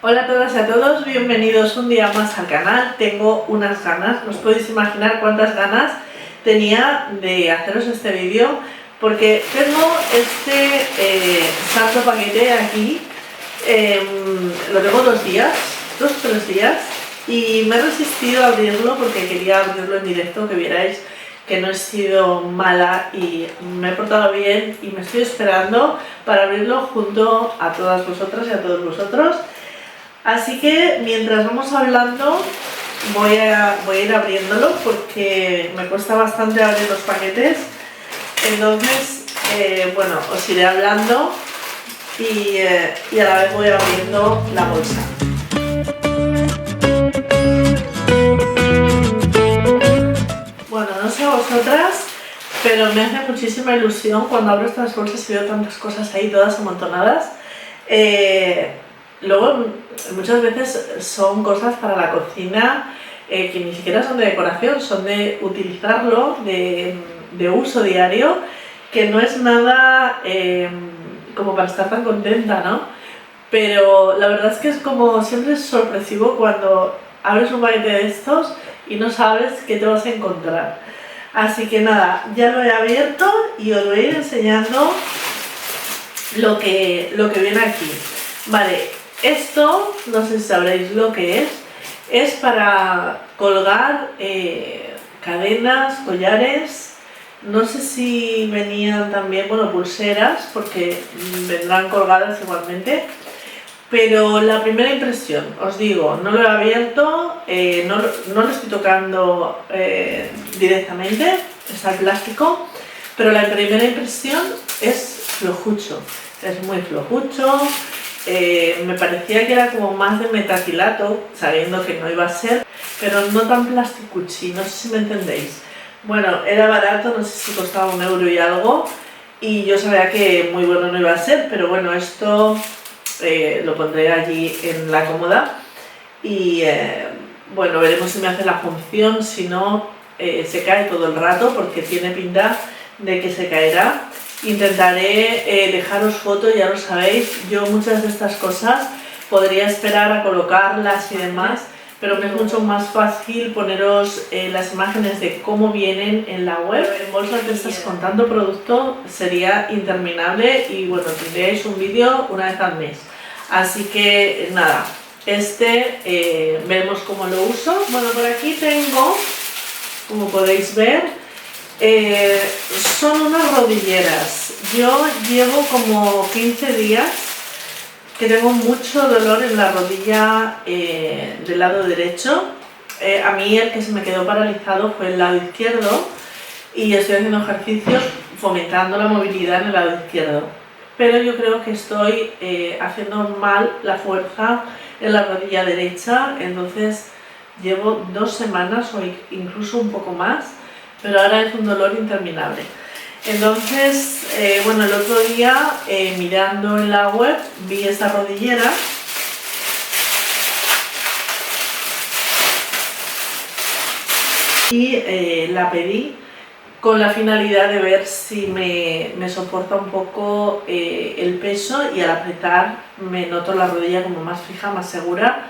Hola a todas y a todos, bienvenidos un día más al canal. Tengo unas ganas, no os podéis imaginar cuántas ganas tenía de haceros este vídeo, porque tengo este santo paquete aquí, lo tengo 2 días, 2-3 días, y me he resistido a abrirlo porque quería abrirlo en directo, que vierais que no he sido mala y me he portado bien, y me estoy esperando para abrirlo junto a todas vosotras y a todos vosotros. Así que mientras vamos hablando voy a ir abriéndolo porque me cuesta bastante abrir los paquetes. Entonces, bueno, os iré hablando y a la vez voy abriendo la bolsa. Bueno, no sé a vosotras, pero me hace muchísima ilusión cuando abro estas bolsas y veo tantas cosas ahí, todas amontonadas. Luego, muchas veces son cosas para la cocina que ni siquiera son de decoración, son de utilizarlo, de uso diario, que no es nada como para estar tan contenta, ¿no? Pero la verdad es que es como, siempre es sorpresivo cuando abres un paquete de estos y no sabes qué te vas a encontrar. Así que nada, ya lo he abierto y os voy a ir enseñando lo que viene aquí. Vale. Esto, no sé si sabréis lo que es para colgar cadenas, collares, no sé si venían también, bueno, pulseras, porque vendrán colgadas igualmente, pero la primera impresión, os digo, no lo he abierto, no lo estoy tocando directamente, está el plástico, pero la primera impresión es flojucho, es muy flojucho. Me parecía que era como más de metacrilato, sabiendo que no iba a ser, pero no tan plasticuchi, no sé si me entendéis. Bueno, era barato, no sé si costaba 1 euro y algo, y yo sabía que muy bueno no iba a ser, pero bueno, esto lo pondré allí en la cómoda y bueno, veremos si me hace la función. Si no, se cae todo el rato porque tiene pinta de que se caerá. Intentaré dejaros fotos, ya lo sabéis, yo muchas de estas cosas podría esperar a colocarlas y demás, pero me es mucho más fácil poneros las imágenes de cómo vienen en la web. En bolsas de estas con tanto producto sería interminable y bueno, tendréis un vídeo una vez al mes. Así que nada, veremos cómo lo uso. Bueno, por aquí tengo, como podéis ver, son unas rodilleras. Yo llevo como 15 días que tengo mucho dolor en la rodilla del lado derecho. A mí el que se me quedó paralizado fue el lado izquierdo y estoy haciendo ejercicios fomentando la movilidad en el lado izquierdo, pero yo creo que estoy haciendo mal la fuerza en la rodilla derecha. Entonces llevo 2 semanas o incluso un poco más, pero ahora es un dolor interminable. Entonces, bueno, el otro día mirando en la web vi esta rodillera y la pedí con la finalidad de ver si me soporta un poco el peso, y al apretar me noto la rodilla como más fija, más segura.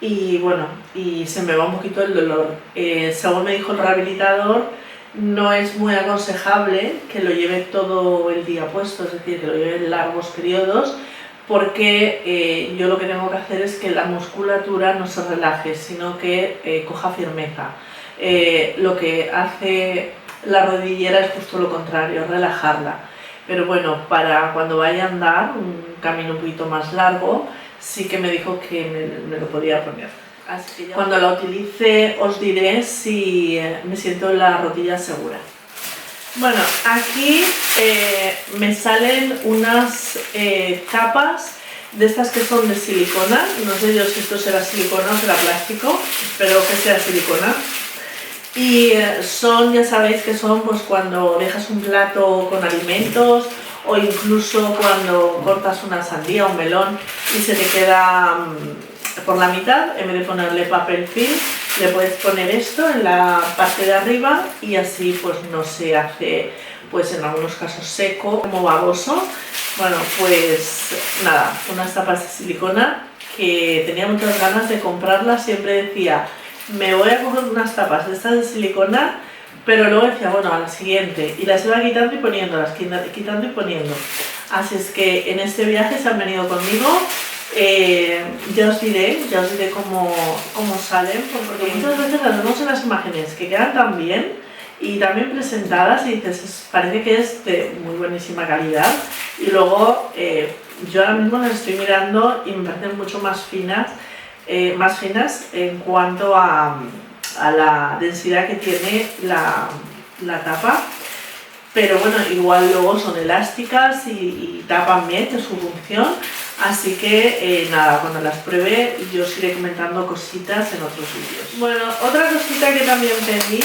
Y bueno, y se me va un poquito el dolor. Según me dijo el rehabilitador, no es muy aconsejable que lo lleve todo el día puesto, es decir, que lo lleve en largos periodos, porque yo lo que tengo que hacer es que la musculatura no se relaje, sino que coja firmeza. Lo que hace la rodillera es justo lo contrario, relajarla. Pero bueno, para cuando vaya a andar un camino un poquito más largo, sí que me dijo que me lo podía poner. Así que cuando la utilice os diré si me siento la rodilla segura. Bueno, aquí me salen unas tapas de estas que son de silicona. No sé yo si esto será silicona o será plástico, espero que sea silicona. Y son, ya sabéis que son pues cuando dejas un plato con alimentos, o incluso cuando cortas una sandía o un melón y se te queda por la mitad, en vez de ponerle papel film, le puedes poner esto en la parte de arriba y así pues no se hace, pues en algunos casos seco, como baboso. Bueno, pues nada, unas tapas de silicona que tenía muchas ganas de comprarla, siempre decía, me voy a coger unas tapas de estas de silicona, pero luego decía, bueno, a la siguiente, y las iba quitando y poniendo, quitando y poniendo. Así es que en este viaje se han venido conmigo. Ya os diré cómo salen, porque muchas veces las vemos en las imágenes que quedan tan bien y también presentadas y dices, parece que es de muy buenísima calidad, y luego yo ahora mismo las estoy mirando y me parecen mucho más finas en cuanto a la densidad que tiene la tapa. Pero bueno, igual luego son elásticas y tapan bien, que es su función. Así que nada, cuando las pruebe yo os iré comentando cositas en otros vídeos. Bueno, otra cosita que también pedí,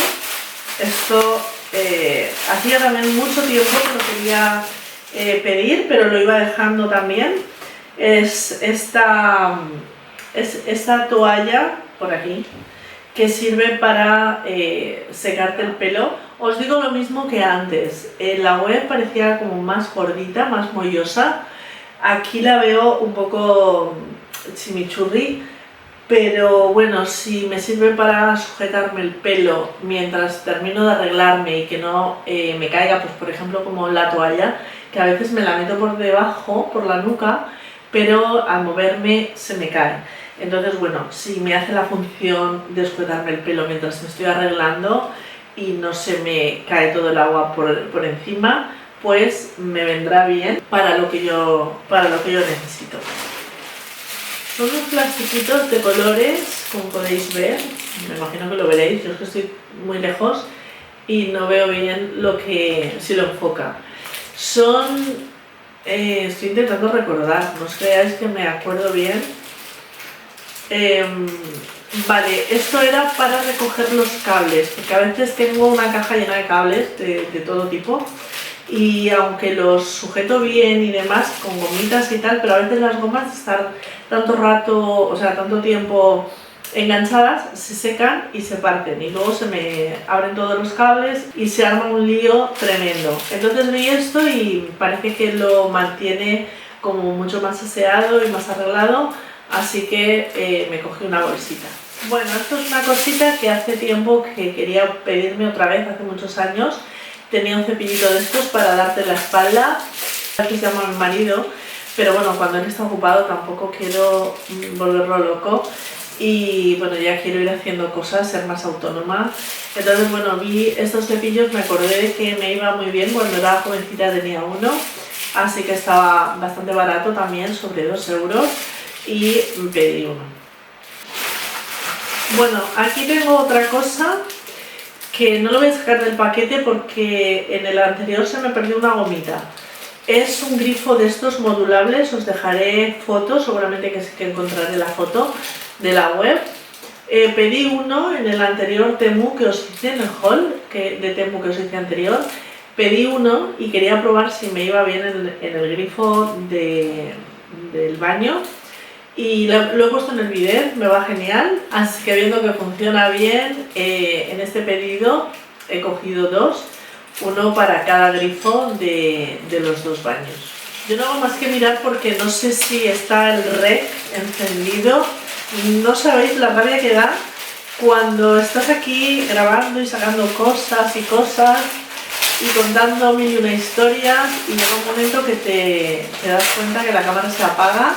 esto hacía también mucho tiempo que lo quería pedir, pero lo iba dejando también, es esta toalla por aquí, que sirve para secarte el pelo. Os digo lo mismo que antes, en la web parecía como más gordita, más mollosa. Aquí la veo un poco chimichurri, pero bueno, si me sirve para sujetarme el pelo mientras termino de arreglarme y que no me caiga, pues por ejemplo como la toalla, que a veces me la meto por debajo, por la nuca, pero al moverme se me cae. Entonces bueno, si me hace la función de sujetarme el pelo mientras me estoy arreglando y no se me cae todo el agua por encima, pues me vendrá bien para lo que yo necesito. Son unos plastiquitos de colores, como podéis ver, me imagino que lo veréis, yo es que estoy muy lejos y no veo bien si lo enfoca. Estoy intentando recordar, no os creáis que me acuerdo bien. Vale, esto era para recoger los cables, porque a veces tengo una caja llena de cables de todo tipo, y aunque los sujeto bien y demás con gomitas y tal, pero a veces las gomas estar tanto tiempo enganchadas, se secan y se parten, y luego se me abren todos los cables y se arma un lío tremendo. Entonces vi esto y parece que lo mantiene como mucho más aseado y más arreglado. Así que me cogí una bolsita. Bueno, esto es una cosita que hace tiempo que quería pedirme otra vez, hace muchos años. Tenía un cepillito de estos para darte la espalda, aquí se llama mi marido, pero bueno, cuando él está ocupado tampoco quiero volverlo loco y bueno, ya quiero ir haciendo cosas, ser más autónoma. Entonces bueno, vi estos cepillos, me acordé de que me iba muy bien, cuando era jovencita tenía uno, así que estaba bastante barato también, sobre 2 euros. Y pedí uno. Bueno, aquí tengo otra cosa que no lo voy a sacar del paquete porque en el anterior se me perdió una gomita. Es un grifo de estos modulables, os dejaré fotos, seguramente que encontraré la foto de la web. Pedí uno en el anterior Temu que os hice, en el haul de Temu que os hice anterior. Pedí uno y quería probar si me iba bien en el grifo del baño. Y lo he puesto en el bidet, me va genial, así que viendo que funciona bien, en este pedido he cogido 2, uno para cada grifo de los 2 baños. Yo no hago más que mirar porque no sé si está el rec encendido. No sabéis la rabia que da cuando estás aquí grabando y sacando cosas y contando mil y una historias, y llega un momento que te das cuenta que la cámara se apaga.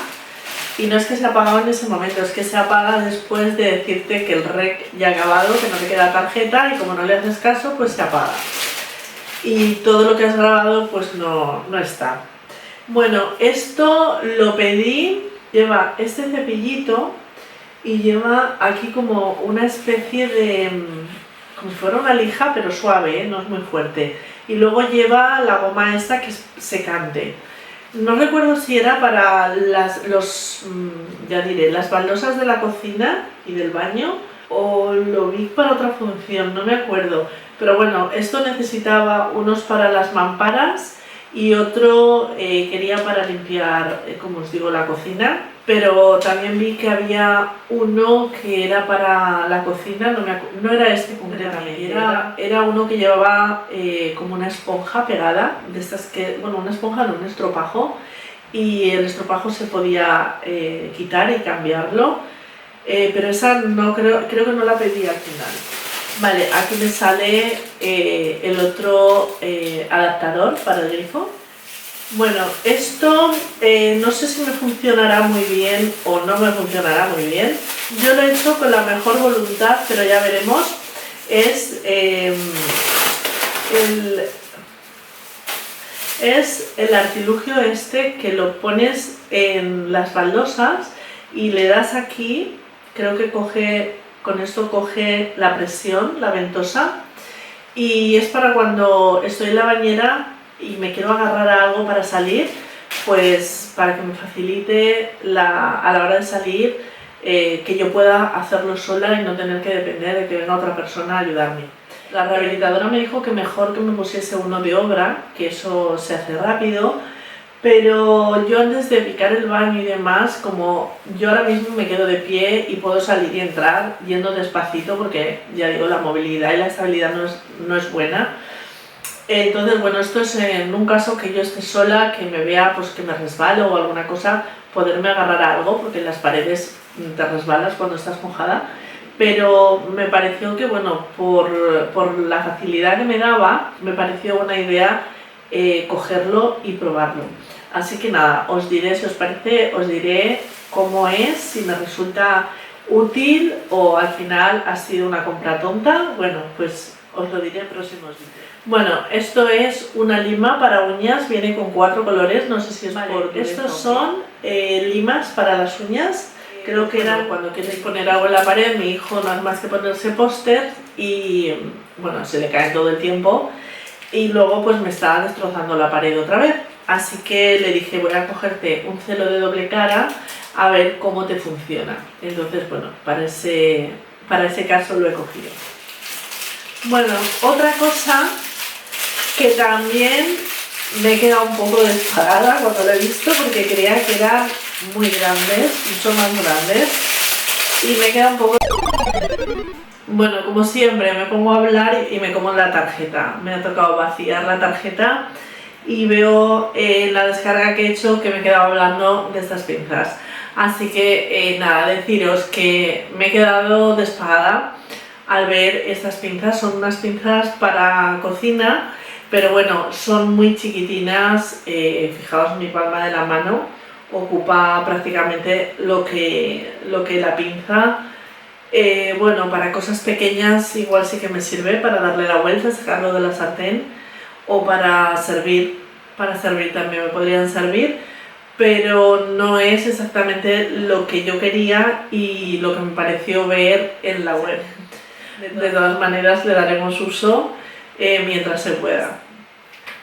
Y no es que se ha apagado en ese momento, es que se apaga después de decirte que el rec ya ha acabado, que no te queda tarjeta, y como no le haces caso, pues se apaga. Y todo lo que has grabado pues no está. Bueno, esto lo pedí, lleva este cepillito y lleva aquí como una especie de, como si fuera una lija, pero suave, no es muy fuerte. Y luego lleva la goma esta que es secante. No recuerdo si era para las baldosas de la cocina y del baño, o lo vi para otra función, no me acuerdo. Pero bueno, esto necesitaba unos para las mamparas y otro quería para limpiar, como os digo, la cocina. Pero también vi que había uno que era para la cocina, no era este concretamente, era uno que llevaba como una esponja pegada, de estas que, bueno, una esponja no, un estropajo, y el estropajo se podía quitar y cambiarlo, pero esa no creo que no la pedí al final. Vale, aquí me sale el otro adaptador para el grifo. Bueno, esto no sé si me funcionará muy bien o no me funcionará muy bien. Yo lo he hecho con la mejor voluntad, pero ya veremos. Es el artilugio este que lo pones en las baldosas y le das aquí, creo que con esto coge la presión, la ventosa, y es para cuando estoy en la bañera y me quiero agarrar a algo para salir, pues para que me facilite a la hora de salir, que yo pueda hacerlo sola y no tener que depender de que venga otra persona a ayudarme. La rehabilitadora me dijo que mejor que me pusiese uno de obra, que eso se hace rápido, pero yo antes de picar el baño y demás, como yo ahora mismo me quedo de pie y puedo salir y entrar yendo despacito porque ya digo, la movilidad y la estabilidad no es buena. Entonces, bueno, esto es en un caso que yo esté sola, que me vea pues que me resbalo o alguna cosa, poderme agarrar a algo, porque en las paredes te resbalas cuando estás mojada. Pero me pareció que, bueno, por la facilidad que me daba, me pareció buena idea cogerlo y probarlo. Así que nada, os diré, si os parece, os diré cómo es, si me resulta útil o al final ha sido una compra tonta. Bueno, pues os lo diré en próximos vídeos. Bueno, esto es una lima para uñas, viene con 4 colores, no sé si es por... Estos son limas para las uñas, creo que eran cuando quieres poner algo en la pared. Mi hijo no es más que ponerse póster y bueno, se le cae todo el tiempo y luego pues me estaba destrozando la pared otra vez. Así que le dije, voy a cogerte un celo de doble cara a ver cómo te funciona. Entonces, bueno, para ese caso lo he cogido. Bueno, otra cosa que también me he quedado un poco desparada cuando lo he visto porque creía que eran muy grandes, mucho más grandes, y me he quedado un poco... Bueno, como siempre, me pongo a hablar y me como la tarjeta. Me ha tocado vaciar la tarjeta y veo la descarga que he hecho que me he quedado hablando de estas pinzas. Así que nada, deciros que me he quedado desparada al ver estas pinzas. Son unas pinzas para cocina, pero bueno, son muy chiquitinas. Fijaos, mi palma de la mano ocupa prácticamente lo que la pinza. Bueno, para cosas pequeñas igual sí que me sirve para darle la vuelta, sacarlo de la sartén, o para servir también me podrían servir, pero no es exactamente lo que yo quería y lo que me pareció ver en la web. De todas maneras le daremos uso mientras se pueda.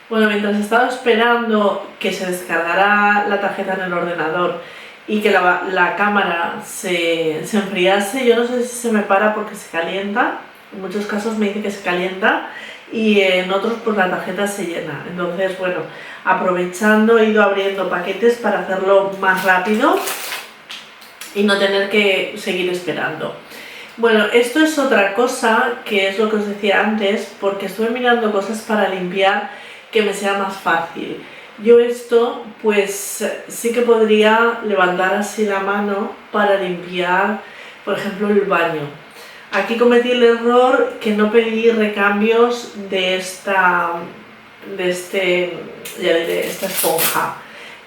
Bueno, mientras estaba esperando que se descargara la tarjeta en el ordenador y que la cámara se enfriase, yo no sé si se me para porque se calienta, en muchos casos me dice que se calienta y en otros pues la tarjeta se llena. Entonces, bueno, aprovechando he ido abriendo paquetes para hacerlo más rápido y no tener que seguir esperando. Bueno, esto es otra cosa que es lo que os decía antes, porque estuve mirando cosas para limpiar que me sea más fácil. Yo esto pues sí que podría levantar así la mano para limpiar, por ejemplo, el baño. Aquí cometí el error que no pedí recambios de esta esponja.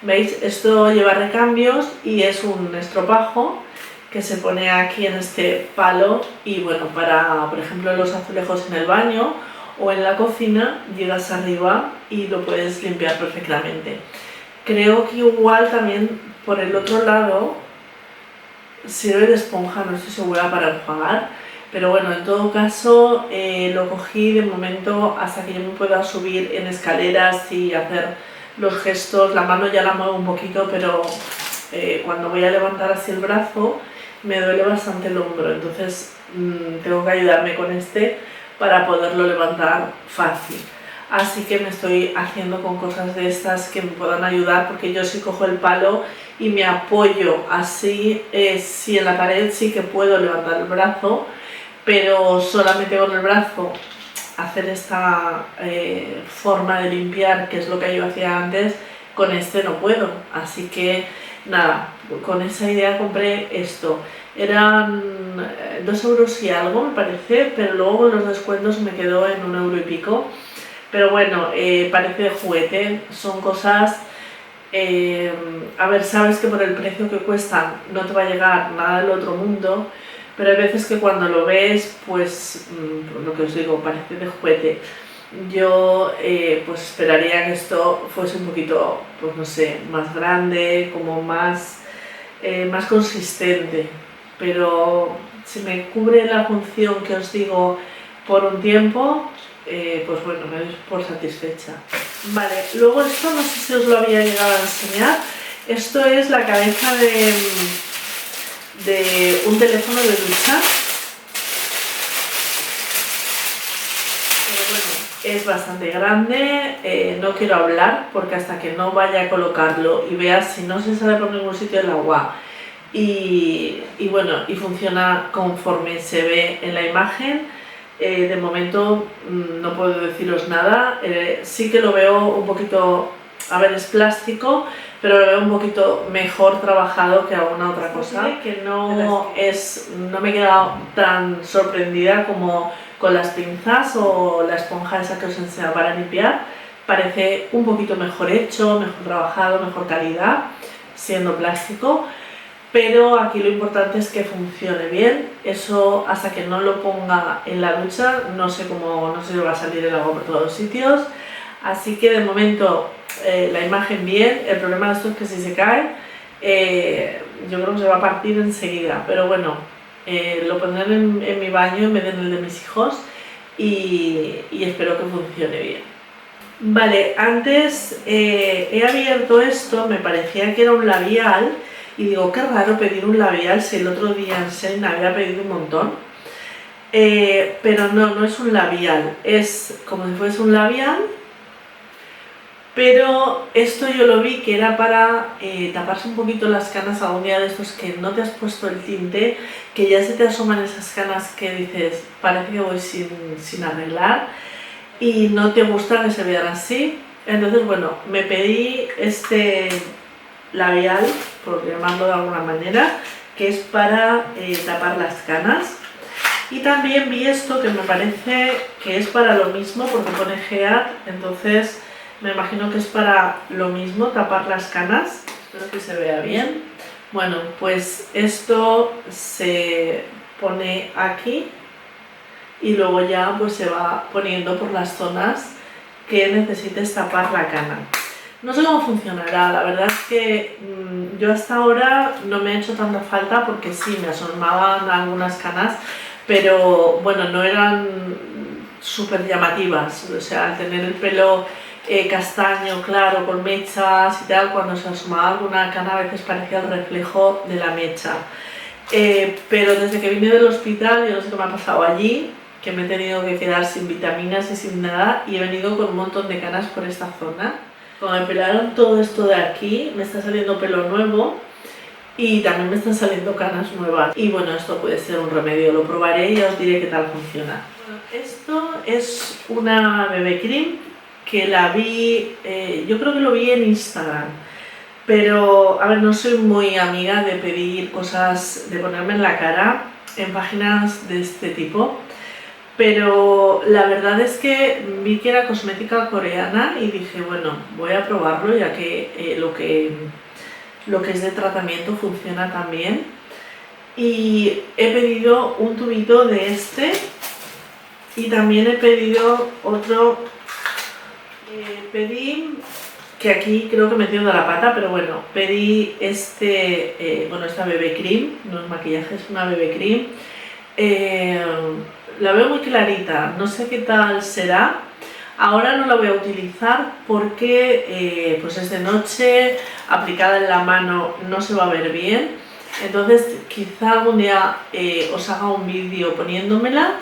¿Veis? Esto lleva recambios y es un estropajo que se pone aquí en este palo y bueno, para por ejemplo los azulejos en el baño o en la cocina, llegas arriba y lo puedes limpiar perfectamente. Creo que igual también por el otro lado sirve de esponja, no estoy segura, para enjuagar, pero bueno, en todo caso lo cogí de momento hasta que yo me pueda subir en escaleras y hacer los gestos. La mano ya la muevo un poquito, pero cuando voy a levantar así el brazo me duele bastante el hombro, entonces tengo que ayudarme con este para poderlo levantar fácil. Así que me estoy haciendo con cosas de estas que me puedan ayudar, porque yo si cojo el palo y me apoyo así, sí en la pared sí que puedo levantar el brazo, pero solamente con el brazo hacer esta forma de limpiar, que es lo que yo hacía antes, con este no puedo, así que nada, con esa idea compré esto. Eran 2 euros y algo me parece, pero luego con los descuentos me quedó en 1 euro y pico. Pero bueno, parece de juguete, son cosas, a ver, sabes que por el precio que cuestan no te va a llegar nada del otro mundo, pero hay veces que cuando lo ves, pues lo que os digo, parece de juguete. Yo pues esperaría que esto fuese un poquito, pues no sé, más grande, como más consistente, pero si me cubre la función que os digo por un tiempo, pues bueno, me doy por satisfecha. Vale, luego esto no sé si os lo había llegado a enseñar. Esto es la cabeza de un teléfono de ducha. Pero bueno, es bastante grande, no quiero hablar porque hasta que no vaya a colocarlo y vea si no se sale por ningún sitio el agua y bueno, y funciona conforme se ve en la imagen, de momento no puedo deciros nada. Sí que lo veo un poquito, a ver, es plástico, pero lo veo un poquito mejor trabajado que alguna otra cosa, que no me he quedado tan sorprendida como con las pinzas o la esponja esa que os enseñaba para limpiar. Parece un poquito mejor hecho, mejor trabajado, mejor calidad, siendo plástico. Pero aquí lo importante es que funcione bien. Eso hasta que no lo ponga en la ducha, no sé si va a salir el agua por todos los sitios. Así que de momento la imagen bien. El problema de esto es que si se cae, yo creo que se va a partir enseguida. Pero bueno, lo pondré en mi baño en vez de en el de mis hijos y espero que funcione bien. Vale, antes he abierto esto, me parecía que era un labial. Y digo, qué raro pedir un labial si el otro día en Shein había pedido un montón. Pero no es un labial, es como si fuese un labial. Pero esto yo lo vi que era para taparse un poquito las canas algún día de estos que no te has puesto el tinte, que ya se te asoman esas canas que dices, parece que voy sin arreglar y no te gusta que se vean así. Entonces, bueno, me pedí este labial, por llamarlo de alguna manera, que es para tapar las canas. Y también vi esto que me parece que es para lo mismo porque pone Heat, entonces me imagino que es para lo mismo, tapar las canas. Espero que se vea bien. Bueno, pues esto se pone aquí y luego ya pues se va poniendo por las zonas que necesites tapar la cana. No sé cómo funcionará, la verdad es que yo hasta ahora no me ha hecho tanta falta porque sí, me asomaban algunas canas, pero bueno, no eran súper llamativas, o sea, al tener el pelo castaño, claro, con mechas y tal, cuando se asomaba alguna cana a veces parecía el reflejo de la mecha. Pero desde que vine del hospital, yo no sé qué me ha pasado allí, que me he tenido que quedar sin vitaminas y sin nada y he venido con un montón de canas por esta zona. Cuando me pelaron todo esto de aquí, me está saliendo pelo nuevo y también me están saliendo canas nuevas. Y bueno, esto puede ser un remedio, lo probaré y ya os diré qué tal funciona. Bueno, esto es una BB Cream que la vi, yo creo que lo vi en Instagram. Pero, a ver, no soy muy amiga de pedir cosas, de ponerme en la cara en páginas de este tipo. Pero la verdad es que vi que era cosmética coreana y dije, bueno, voy a probarlo ya que lo que es de tratamiento funciona también. Y he pedido un tubito de este y también he pedido otro. Pedí, que aquí creo que me he metido de la pata, pero bueno, pedí esta BB Cream, no es maquillaje, es una BB Cream. La veo muy clarita, no sé qué tal será. Ahora no la voy a utilizar porque pues es de noche, aplicada en la mano no se va a ver bien. Entonces quizá algún día os haga un vídeo poniéndomela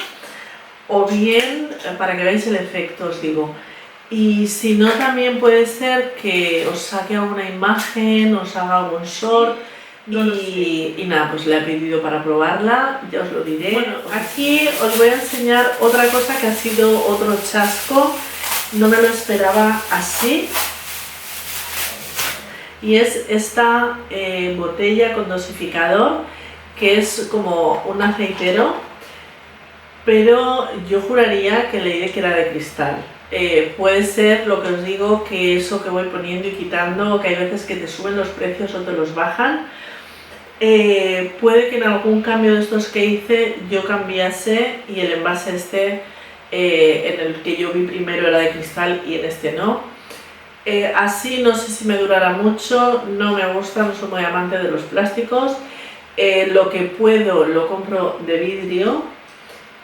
o bien para que veáis el efecto, os digo. Y si no, también puede ser que os saque alguna imagen, os haga algún short. Y nada, pues le he pedido para probarla, ya os lo diré. Bueno, aquí os voy a enseñar otra cosa que ha sido otro chasco, no me lo esperaba así. y es esta botella con dosificador, que es como un aceitero, pero yo juraría que leí que era de cristal. Puede ser lo que os digo, que eso que voy poniendo y quitando, que hay veces que te suben los precios o te los bajan. Puede que en algún cambio de estos que hice yo cambiase y el envase este en el que yo vi primero era de cristal y en este no. Así no sé si me durará mucho, no me gusta, no soy muy amante de los plásticos. Lo que puedo lo compro de vidrio,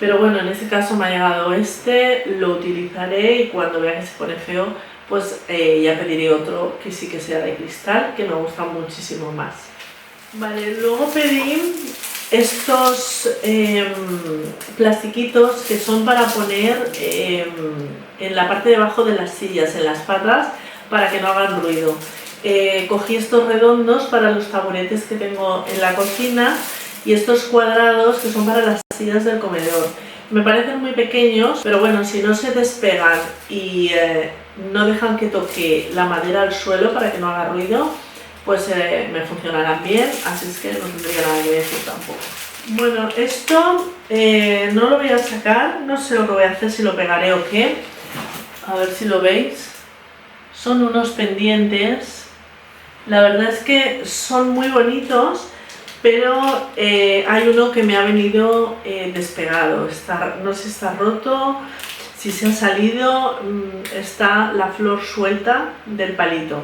pero bueno, en este caso me ha llegado este, lo utilizaré y cuando vea que se pone feo, pues ya pediré otro que sí que sea de cristal, que me gusta muchísimo más. Vale, luego pedí estos plastiquitos que son para poner en la parte de abajo de las sillas, en las patas, para que no hagan ruido. Cogí estos redondos para los taburetes que tengo en la cocina y estos cuadrados que son para las sillas del comedor. Me parecen muy pequeños, pero bueno, si no se despegan y no dejan que toque la madera al suelo para que no haga ruido, pues me funcionarán bien, así es que no tendría nada que decir tampoco. Bueno, esto no lo voy a sacar, no sé lo que voy a hacer, si lo pegaré o qué. A ver si lo veis. Son unos pendientes. La verdad es que son muy bonitos, pero hay uno que me ha venido despegado. No sé si está roto, si se ha salido, está la flor suelta del palito.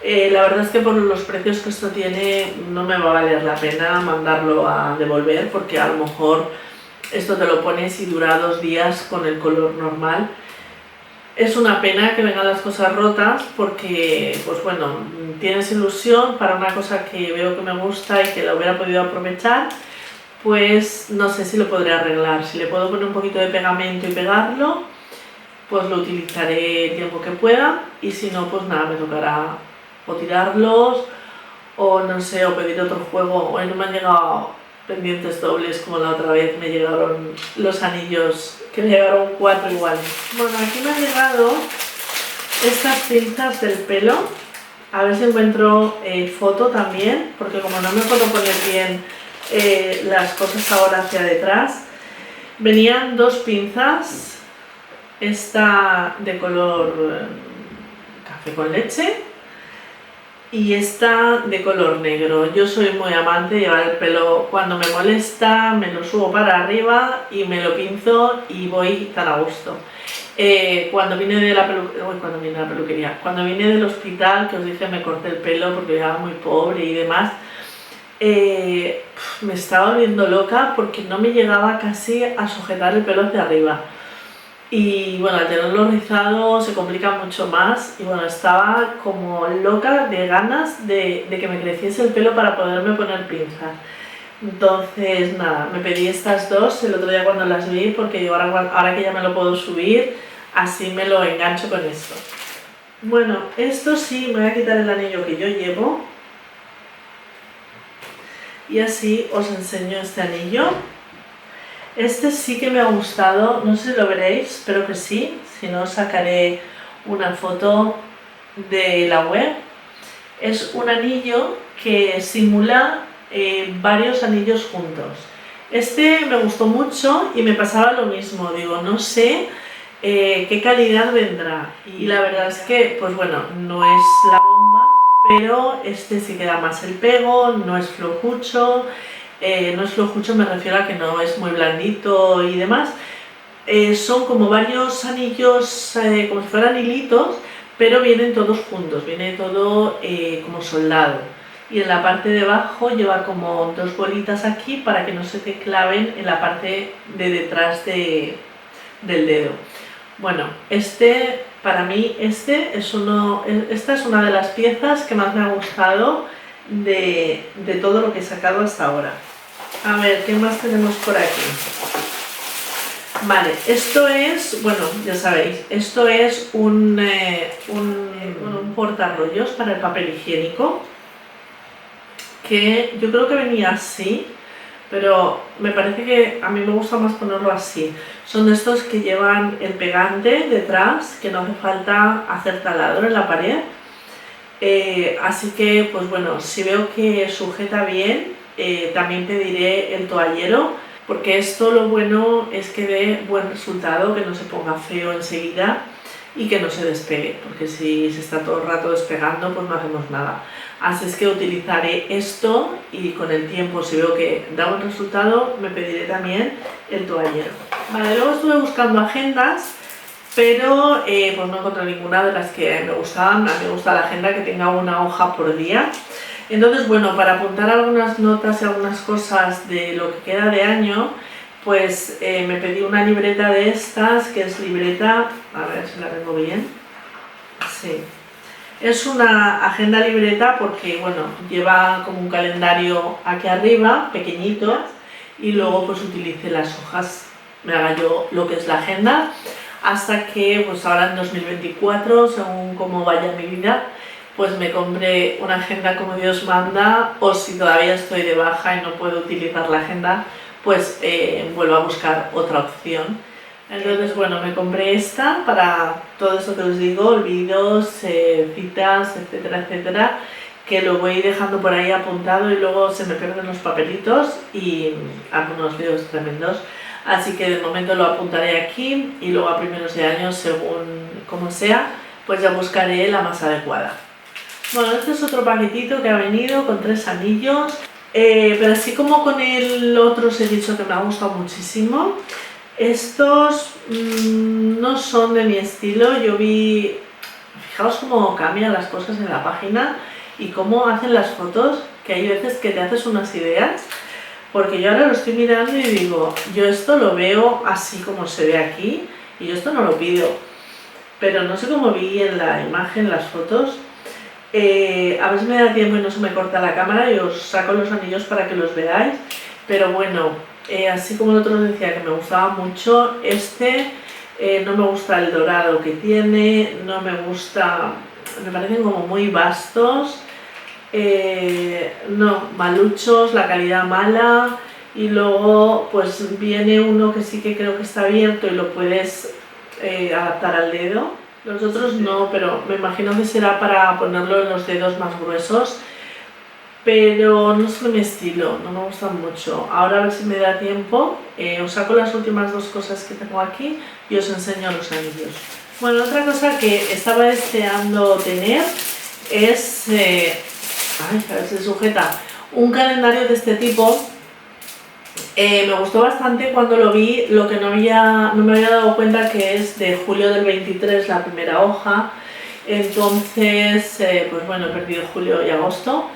La verdad es que por los precios que esto tiene no me va a valer la pena mandarlo a devolver, porque a lo mejor esto te lo pones y dura 2 días con el color normal. Es una pena que vengan las cosas rotas porque, pues bueno, tienes ilusión para una cosa que veo que me gusta y que la hubiera podido aprovechar, pues no sé si lo podré arreglar. Si le puedo poner un poquito de pegamento y pegarlo, pues lo utilizaré el tiempo que pueda, y si no, pues nada, me tocará o tirarlos o no sé, o pedir otro juego. Hoy no me han llegado pendientes dobles como la otra vez me llegaron los anillos, que me llegaron 4 iguales. Bueno, aquí me han llegado estas pinzas del pelo, a ver si encuentro foto también, porque como no me puedo poner bien las cosas ahora hacia detrás, venían 2 pinzas, esta de color café con leche y esta de color negro. Yo soy muy amante de llevar el pelo, cuando me molesta me lo subo para arriba y me lo pinzo y voy tan a gusto. Cuando vine de la peluquería, cuando vine del hospital, que os dije me corté el pelo porque era muy pobre y demás, me estaba volviendo loca porque no me llegaba casi a sujetar el pelo hacia arriba. Y bueno, al tenerlo rizado se complica mucho más y bueno, estaba como loca de ganas de que me creciese el pelo para poderme poner pinzas. Entonces nada, me pedí estas 2 el otro día cuando las vi, porque yo ahora que ya me lo puedo subir, así me lo engancho con esto. Bueno, esto sí, me voy a quitar el anillo que yo llevo y así os enseño este anillo. Este sí que me ha gustado, no sé si lo veréis, espero que sí, si no sacaré una foto de la web. Es un anillo que simula varios anillos juntos. Este me gustó mucho y me pasaba lo mismo, digo, no sé qué calidad vendrá. Y la verdad es que, pues bueno, no es la bomba, pero este sí queda más el pego, no es flojucho. No es flojucho, me refiero a que no es muy blandito y demás. Son como varios anillos, como si fueran hilitos, pero vienen todos juntos, viene todo como soldado. Y en la parte de abajo lleva como 2 bolitas aquí para que no se te claven en la parte de detrás del dedo. Bueno, para mí esta es una de las piezas que más me ha gustado de todo lo que he sacado hasta ahora. A ver, ¿qué más tenemos por aquí? Vale, esto es, bueno, ya sabéis, esto es un portarrollos para el papel higiénico, que yo creo que venía así, pero me parece que a mí me gusta más ponerlo así. Son de estos que llevan el pegante detrás, que no hace falta hacer taladro en la pared. Así que, pues bueno, si veo que sujeta bien, también pediré el toallero, porque esto lo bueno es que dé buen resultado, que no se ponga feo enseguida y que no se despegue, porque si se está todo el rato despegando, pues no hacemos nada. Así es que utilizaré esto y con el tiempo, si veo que da buen resultado, me pediré también el toallero. Vale, luego estuve buscando agendas, pero pues no encontré ninguna de las que me gustaban. A mí me gusta la agenda que tenga una hoja por día. Entonces, bueno, para apuntar algunas notas y algunas cosas de lo que queda de año, pues me pedí una libreta de estas, que es libreta, a ver si la tengo bien, sí, es una agenda libreta porque, bueno, lleva como un calendario aquí arriba, pequeñito, y luego pues utilice las hojas, me haga yo lo que es la agenda, hasta que pues ahora en 2024, según cómo vaya mi vida, pues me compré una agenda como Dios manda, o si todavía estoy de baja y no puedo utilizar la agenda, pues vuelvo a buscar otra opción. Entonces, bueno, me compré esta para todo eso que os digo, olvidos, citas, etcétera, etcétera, que lo voy dejando por ahí apuntado y luego se me pierden los papelitos y hago unos líos tremendos. Así que de momento lo apuntaré aquí y luego a primeros de año, según como sea, pues ya buscaré la más adecuada. Bueno, este es otro paquetito que ha venido con 3 anillos, pero así como con el otro os he dicho que me ha gustado muchísimo. Estos no son de mi estilo. Yo vi, fijaos cómo cambian las cosas en la página y cómo hacen las fotos, que hay veces que te haces unas ideas, porque yo ahora lo estoy mirando y digo, yo esto lo veo así como se ve aquí y yo esto no lo pido, pero no sé cómo vi en la imagen las fotos. A ver si me da tiempo y no se me corta la cámara y os saco los anillos para que los veáis, pero bueno, así como el otro os decía que me gustaba mucho, no me gusta el dorado que tiene, no me gusta, me parecen como muy vastos, no, maluchos, la calidad mala, y luego pues viene uno que sí que creo que está abierto y lo puedes adaptar al dedo. Los otros no, pero me imagino que será para ponerlo en los dedos más gruesos, pero no es mi estilo, no me gustan mucho. Ahora a ver si me da tiempo, os saco las últimas 2 cosas que tengo aquí y os enseño los anillos. Bueno, otra cosa que estaba deseando tener es, a ver si se sujeta, un calendario de este tipo. Me gustó bastante cuando lo vi, lo que no me había dado cuenta que es de julio del 23 la primera hoja, entonces pues bueno, he perdido julio y agosto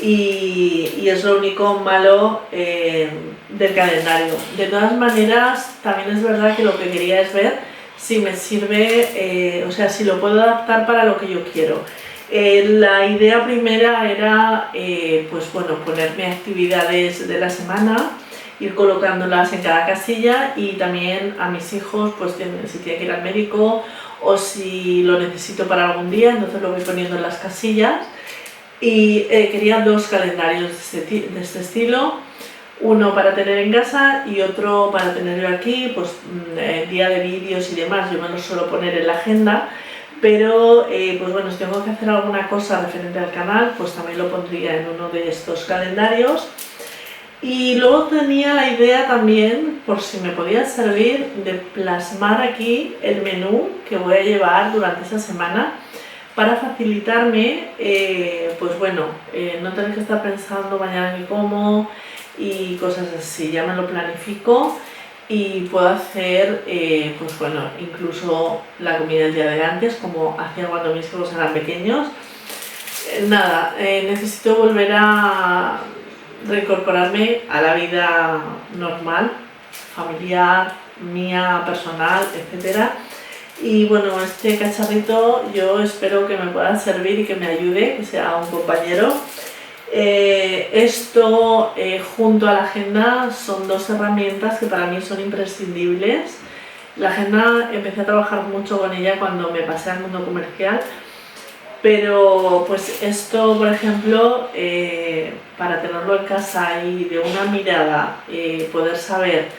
y es lo único malo del calendario. De todas maneras, también es verdad que lo que quería es ver si me sirve, o sea, si lo puedo adaptar para lo que yo quiero. La idea primera era pues bueno, ponerme actividades de la semana, ir colocándolas en cada casilla, y también a mis hijos pues si tienen que ir al médico o si lo necesito para algún día, entonces lo voy poniendo en las casillas. Y quería 2 calendarios de este estilo, uno para tener en casa y otro para tener yo aquí, pues día de vídeos y demás. Yo me los suelo poner en la agenda, pero pues bueno, si tengo que hacer alguna cosa referente al canal, pues también lo pondría en uno de estos calendarios. Y luego tenía la idea también, por si me podía servir, de plasmar aquí el menú que voy a llevar durante esa semana para facilitarme, pues bueno, no tener que estar pensando mañana qué como y cosas así. Ya me lo planifico y puedo hacer, pues bueno, incluso la comida el día de antes, como hacía cuando mis hijos eran pequeños. Nada, necesito volver a reincorporarme a la vida normal, familiar, mía, personal, etcétera. Y bueno, este cacharrito yo espero que me pueda servir y que me ayude, que sea un compañero. Esto junto a la agenda son 2 herramientas que para mí son imprescindibles. La agenda empecé a trabajar mucho con ella cuando me pasé al mundo comercial, pero pues esto, por ejemplo, para tenerlo en casa y de una mirada poder saber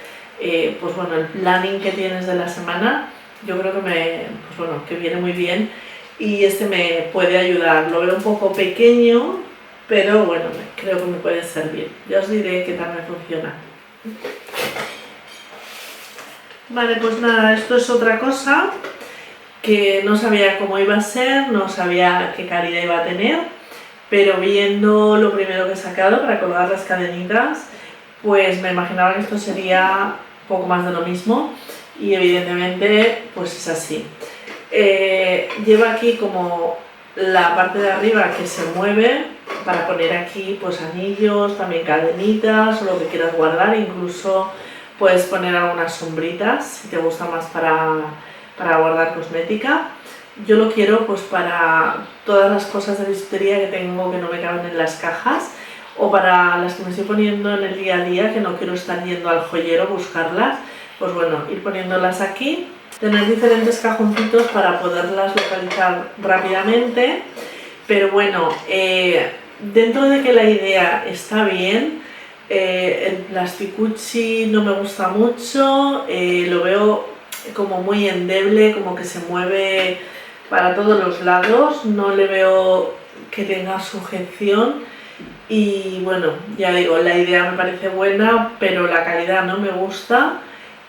pues bueno, el planning que tienes de la semana, yo creo que pues bueno, que viene muy bien. y este me puede ayudar. Lo veo un poco pequeño, pero bueno, creo que me puede servir. Ya os diré qué tal me funciona. Vale, pues nada, esto es otra cosa que no sabía cómo iba a ser, no sabía qué calidad iba a tener, pero viendo lo primero que he sacado para colgar las cadenitas, pues me imaginaba que esto sería un poco más de lo mismo y evidentemente pues es así. Lleva aquí como la parte de arriba que se mueve para poner aquí pues anillos, también cadenitas o lo que quieras guardar, incluso puedes poner algunas sombritas si te gusta más para guardar cosmética. Yo lo quiero pues para todas las cosas de bisutería que tengo que no me caben en las cajas, o para las que me estoy poniendo en el día a día que no quiero estar yendo al joyero a buscarlas, pues bueno, ir poniéndolas aquí, tener diferentes cajoncitos para poderlas localizar rápidamente. Pero bueno, dentro de que la idea está bien, el plasticucci no me gusta mucho, lo veo como muy endeble, como que se mueve para todos los lados, no le veo que tenga sujeción. Y bueno, ya digo, la idea me parece buena, pero la calidad no me gusta,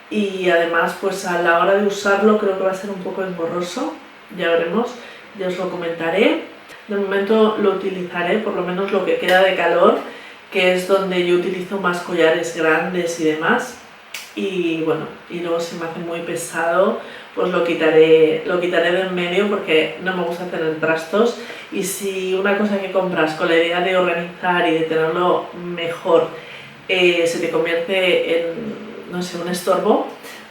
y además pues a la hora de usarlo creo que va a ser un poco engorroso, ya veremos, ya os lo comentaré. De momento lo utilizaré, por lo menos lo que queda de calor, que es donde yo utilizo más collares grandes y demás, y bueno, y luego si me hace muy pesado pues lo quitaré de en medio, porque no me gusta tener trastos, y si una cosa que compras con la idea de organizar y de tenerlo mejor se te convierte en, no sé, un estorbo,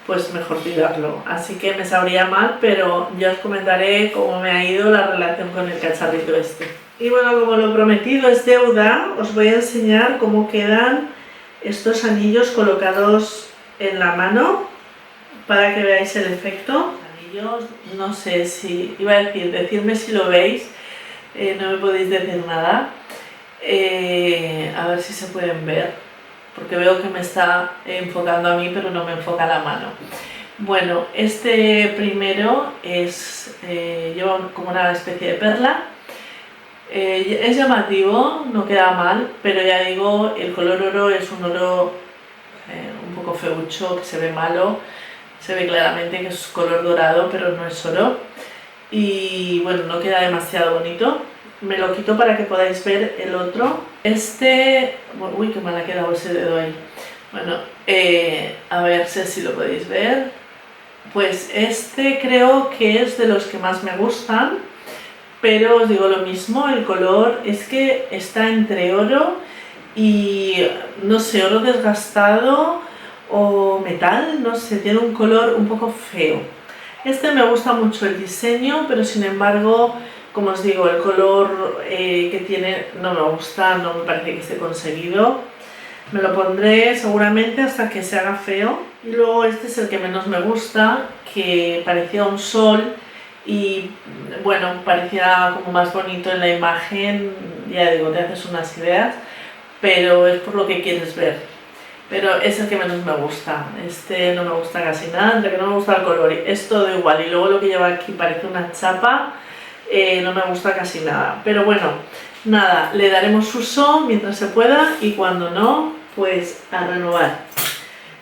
pues mejor tirarlo. Así que me sabría mal, pero ya os comentaré cómo me ha ido la relación con el cacharrito este. Y bueno, como lo prometido es deuda, os voy a enseñar cómo quedan estos anillos colocados en la mano, para que veáis el efecto. Anillos, no sé si, iba a decir, decidme si lo veis, no me podéis decir nada, a ver si se pueden ver, porque veo que me está enfocando a mí pero no me enfoca la mano. Bueno, este primero lleva como una especie de perla, es llamativo, no queda mal, pero ya digo, el color oro es un oro un poco feucho, que se ve malo. Se ve claramente que es color dorado, pero no es oro. Y bueno, no queda demasiado bonito. Me lo quito para que podáis ver el otro. Uy, qué mal ha quedado ese dedo ahí. Bueno, a ver si lo podéis ver. Pues este creo que es de los que más me gustan. Pero os digo lo mismo, el color es que está entre oro y, no sé, oro desgastado o metal, no sé, tiene un color un poco feo. Este me gusta mucho el diseño, pero sin embargo, como os digo, el color que tiene no me gusta, no me parece que esté conseguido. Me lo pondré seguramente hasta que se haga feo. Y luego este es el que menos me gusta, que parecía un sol y bueno, parecía como más bonito en la imagen, ya digo, te haces unas ideas, pero es por lo que quieres ver. Pero es el que menos me gusta, este no me gusta casi nada, entre que no me gusta el color, es todo igual, y luego lo que lleva aquí parece una chapa, no me gusta casi nada. Pero bueno, nada, le daremos uso mientras se pueda, y cuando no, pues a renovar.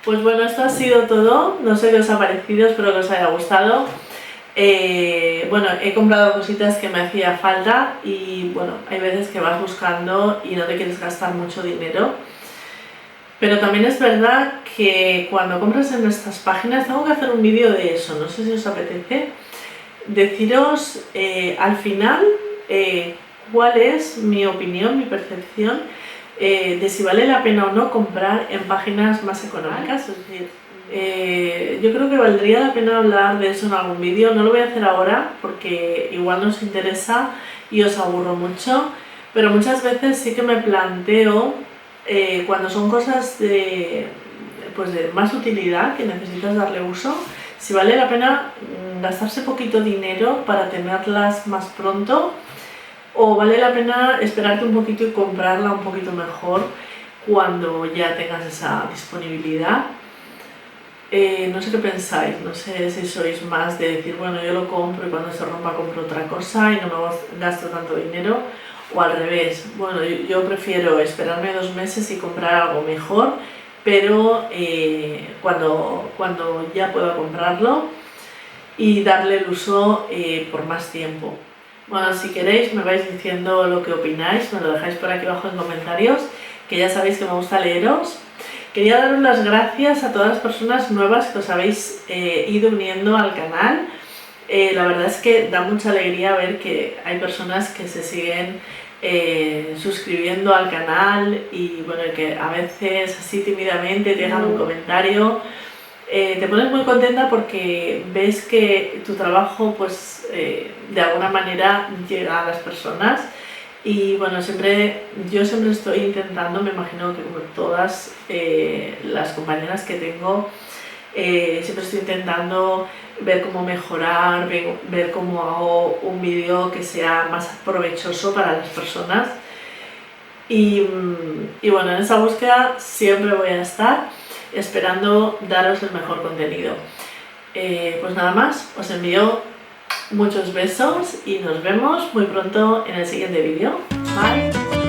Pues bueno, esto ha sido todo, no sé qué os ha parecido, espero que os haya gustado. Bueno, he comprado cositas que me hacía falta, y bueno, hay veces que vas buscando y no te quieres gastar mucho dinero. Pero también es verdad que cuando compras en nuestras páginas, tengo que hacer un vídeo de eso, no sé si os apetece, deciros al final cuál es mi opinión, mi percepción de si vale la pena o no comprar en páginas más económicas. Es decir, yo creo que valdría la pena hablar de eso en algún vídeo, no lo voy a hacer ahora porque igual no os interesa y os aburro mucho, pero muchas veces sí que me planteo, cuando son cosas de más utilidad, que necesitas darle uso, si vale la pena gastarse poquito dinero para tenerlas más pronto, o vale la pena esperarte un poquito y comprarla un poquito mejor cuando ya tengas esa disponibilidad. No sé qué pensáis, no sé si sois más de decir, bueno, yo lo compro y cuando se rompa compro otra cosa y no me gasto tanto dinero, o al revés. Bueno, yo prefiero esperarme 2 meses y comprar algo mejor, pero cuando ya pueda comprarlo y darle el uso por más tiempo. Bueno, si queréis me vais diciendo lo que opináis, me lo dejáis por aquí abajo en comentarios, que ya sabéis que me gusta leeros. Quería daros las gracias a todas las personas nuevas que os habéis ido uniendo al canal. La verdad es que da mucha alegría ver que hay personas que se siguen suscribiendo al canal y bueno, que a veces así tímidamente te dejan un comentario. Te pones muy contenta porque ves que tu trabajo pues de alguna manera llega a las personas. Y bueno, yo siempre estoy intentando, me imagino que como todas las compañeras que tengo, siempre estoy intentando ver cómo mejorar, ver cómo hago un vídeo que sea más provechoso para las personas. Y bueno, en esa búsqueda siempre voy a estar esperando daros el mejor contenido. Pues nada más, os envío muchos besos y nos vemos muy pronto en el siguiente vídeo. Bye.